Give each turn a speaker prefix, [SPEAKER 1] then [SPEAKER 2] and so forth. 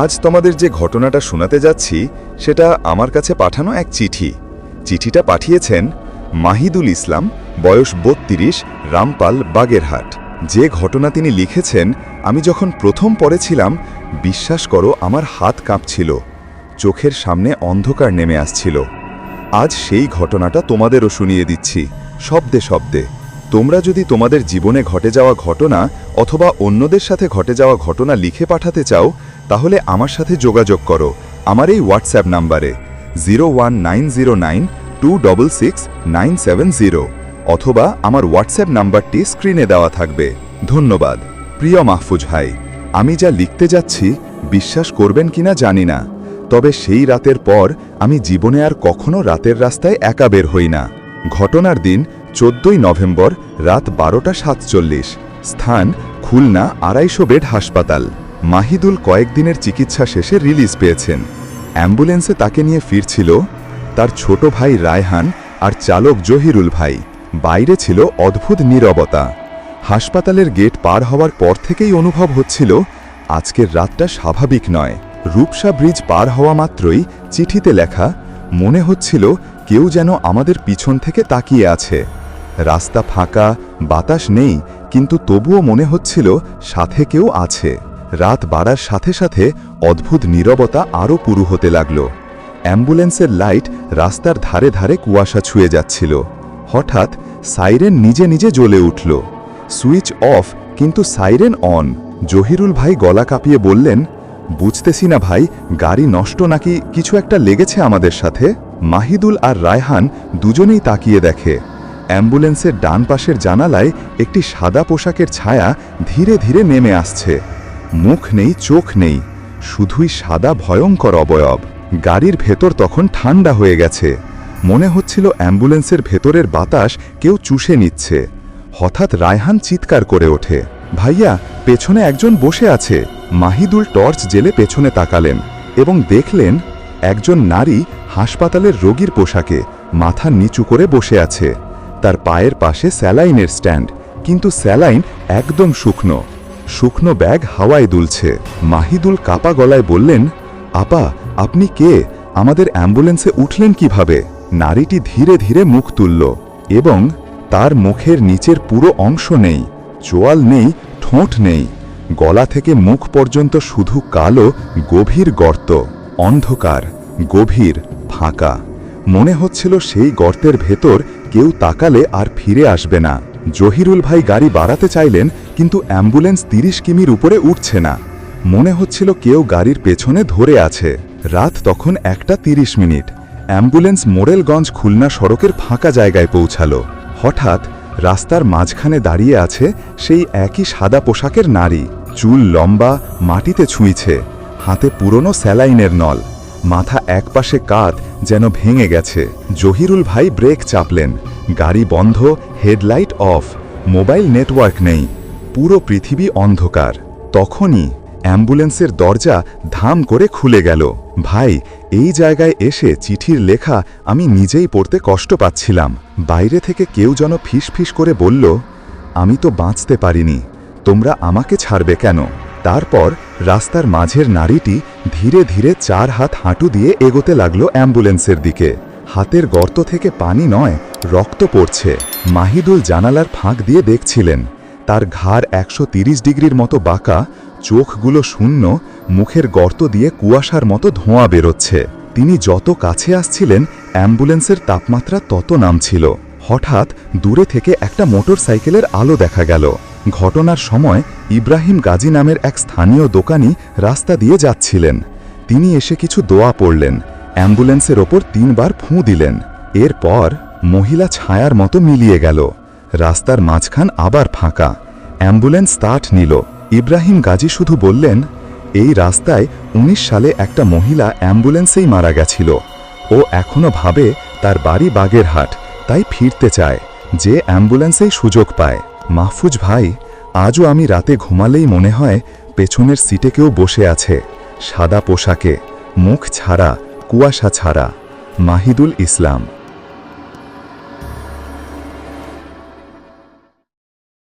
[SPEAKER 1] আজ তোমাদের যে ঘটনাটা শোনাতে যাচ্ছি সেটা আমার কাছে পাঠানো এক চিঠি। চিঠিটা পাঠিয়েছেন মাহিদুল ইসলাম, বয়স ৩২, রামপাল, বাগেরহাট। যে ঘটনা তিনি লিখেছেন আমি যখন প্রথম পড়েছিলাম, বিশ্বাস করো আমার হাত কাঁপছিল, চোখের সামনে অন্ধকার নেমে আসছিল। আজ সেই ঘটনাটা তোমাদেরও শুনিয়ে দিচ্ছি, শব্দে শব্দে। তোমরা যদি তোমাদের জীবনে ঘটে যাওয়া ঘটনা অথবা অন্যদের সাথে ঘটে যাওয়া ঘটনা লিখে পাঠাতে চাও, তাহলে আমার সাথে যোগাযোগ করো আমার এই হোয়াটসঅ্যাপ নাম্বারে 01909266970, অথবা আমার হোয়াটসঅ্যাপ নাম্বারটি স্ক্রিনে দেওয়া থাকবে। ধন্যবাদ। প্রিয় মাহফুজ ভাই, আমি যা লিখতে যাচ্ছি বিশ্বাস করবেন কিনা জানি না, তবে সেই রাতের পর আমি জীবনে আর কখনো রাতের রাস্তায় একা বের হই না। ঘটনার দিন 14ই নভেম্বর রাত 12:47, স্থান খুলনা 250 বেড হাসপাতাল। মাহিদুল কয়েকদিনের চিকিৎসা শেষে রিলিজ পেয়েছেন। অ্যাম্বুলেন্সে তাকে নিয়ে ফিরছিল তার ছোট ভাই রায়হান আর চালক জহিরুল ভাই। বাইরে ছিল অদ্ভুত নীরবতা। হাসপাতালের গেট পার হওয়ার পর থেকেই অনুভব হচ্ছিল আজকের রাতটা স্বাভাবিক নয়। রূপসা ব্রিজ পার হওয়া মাত্রই চিঠিতে লেখা, মনে হচ্ছিল কেউ যেন আমাদের পিছন থেকে তাকিয়ে আছে। রাস্তা ফাঁকা, বাতাস নেই, কিন্তু তবুও মনে হচ্ছিল সাথে কেউ আছে। রাত বাড়ার সাথে সাথে অদ্ভুত নীরবতা আরও পুরু হতে লাগল। অ্যাম্বুলেন্সের লাইট রাস্তার ধারে ধারে কুয়াশা ছুঁয়ে যাচ্ছিল। হঠাৎ সাইরেন নিজে নিজে জ্বলে উঠল। সুইচ অফ, কিন্তু সাইরেন অন। জহিরুল ভাই গলা কাঁপিয়ে বললেন, বুঝতেছি না ভাই, গাড়ি নষ্ট নাকি কিছু একটা লেগেছে আমাদের সাথে। মাহিদুল আর রায়হান দুজনেই তাকিয়ে দেখে অ্যাম্বুলেন্সের ডান পাশের জানালায় একটি সাদা পোশাকের ছায়া ধীরে ধীরে নেমে আসছে। মুখ নেই, চোখ নেই, শুধুই সাদা ভয়ঙ্কর অবয়ব। গাড়ির ভেতর তখন ঠান্ডা হয়ে গেছে। মনে হচ্ছিল অ্যাম্বুলেন্সের ভেতরের বাতাস কেউ চুষে নিচ্ছে। হঠাৎ রায়হান চিৎকার করে ওঠে, ভাইয়া, পেছনে একজন বসে আছে। মাহিদুল টর্চ জেলে পেছনে তাকালেন এবং দেখলেন একজন নারী হাসপাতালের রোগীর পোশাকে মাথা নিচু করে বসে আছে। তার পায়ের পাশে স্যালাইনের স্ট্যান্ড, কিন্তু স্যালাইন একদম শুকনো। শুকনো ব্যাগ হাওয়ায় দুলছে। মাহিদুল কাপা গলায় বললেন, আপা, আপনি কে? আমাদের অ্যাম্বুলেন্সে উঠলেন কিভাবে? নারীটি ধীরে ধীরে মুখ তুলল এবং তার মুখের নিচের পুরো অংশ নেই, চোয়াল নেই, ঠোঁট নেই। গলা থেকে মুখ পর্যন্ত শুধু কালো গভীর গর্ত। অন্ধকার, গভীর, ফাঁকা। মনে হচ্ছিল সেই গর্তের ভেতর কেউ তাকালে আর ফিরে আসবে না। জহিরুল ভাই গাড়ি বাড়াতে চাইলেন, কিন্তু অ্যাম্বুলেন্স 30 কিমির উপরে উঠছে না। মনে হচ্ছিল কেউ গাড়ির পেছনে ধরে আছে। রাত তখন 1:30। অ্যাম্বুলেন্স মোরেলগঞ্জ খুলনা সড়কের ফাঁকা জায়গায় পৌঁছালো। হঠাৎ রাস্তার মাঝখানে দাঁড়িয়ে আছে সেই একই সাদা পোশাকের নারী। চুল লম্বা, মাটিতে ছুঁইছে, হাতে পুরনো স্যালাইনের নল। মাথা একপাশে কাত, যেন ভেঙে গেছে। জহিরুল ভাই ব্রেক চাপলেন। গাড়ি বন্ধ, হেডলাইট অফ, মোবাইল নেটওয়ার্ক নেই, পুরো পৃথিবী অন্ধকার। তখনই অ্যাম্বুলেন্সের দরজা ধাম করে খুলে গেল। ভাই, এই জায়গায় এসে চিঠির লেখা আমি নিজেই পড়তে কষ্ট পাচ্ছিলাম। বাইরে থেকে কেউ যেন ফিসফিস করে বলল, আমি তো বাঁচতে পারিনি, তোমরা আমাকে ছাড়বে কেন? তারপর রাস্তার মাঝের নারীটি ধীরে ধীরে 4 হাত হাঁটু দিয়ে এগোতে লাগলো অ্যাম্বুলেন্সের দিকে। হাতের গর্ত থেকে পানি নয়, রক্ত পড়ছে। মাহিদুল জানালার ফাঁক দিয়ে দেখছিলেন। তার ঘাড় 130 ডিগ্রির মতো বাঁকা, চোখগুলো শূন্য, মুখের গর্ত দিয়ে কুয়াশার মতো ধোঁয়া বেরোচ্ছে। তিনি যত কাছে আসছিলেন অ্যাম্বুলেন্সের তাপমাত্রা তত নামছিল। হঠাৎ দূরে থেকে একটা মোটরসাইকেলের আলো দেখা গেল। ঘটনার সময় ইব্রাহিম গাজী নামের এক স্থানীয় দোকানি রাস্তা দিয়ে যাচ্ছিলেন। তিনি এসে কিছু দোয়া পড়লেন, অ্যাম্বুলেন্সের ওপর 3 বার ফুঁ দিলেন। এরপর মহিলা ছায়ার মতো মিলিয়ে গেল। রাস্তার মাঝখান আবার ফাঁকা। অ্যাম্বুলেন্স স্টার্ট নিল। ইব্রাহিম গাজী শুধু বললেন, এই রাস্তায় 19 সালে একটা মহিলা অ্যাম্বুলেন্সেই মারা গেছিল। ও এখনো ভাবে তার বাড়ি বাগেরহাট, তাই ফিরতে চায়, যে অ্যাম্বুলেন্সেই সুযোগ পায়। মাহফুজ ভাই, আজও আমি রাতে ঘুমালেই মনে হয় পেছনের সিটে কেউ বসে আছে, সাদা পোশাকে, মুখ ছাড়া, কুয়াশা ছাড়া। মাহিদুল ইসলাম।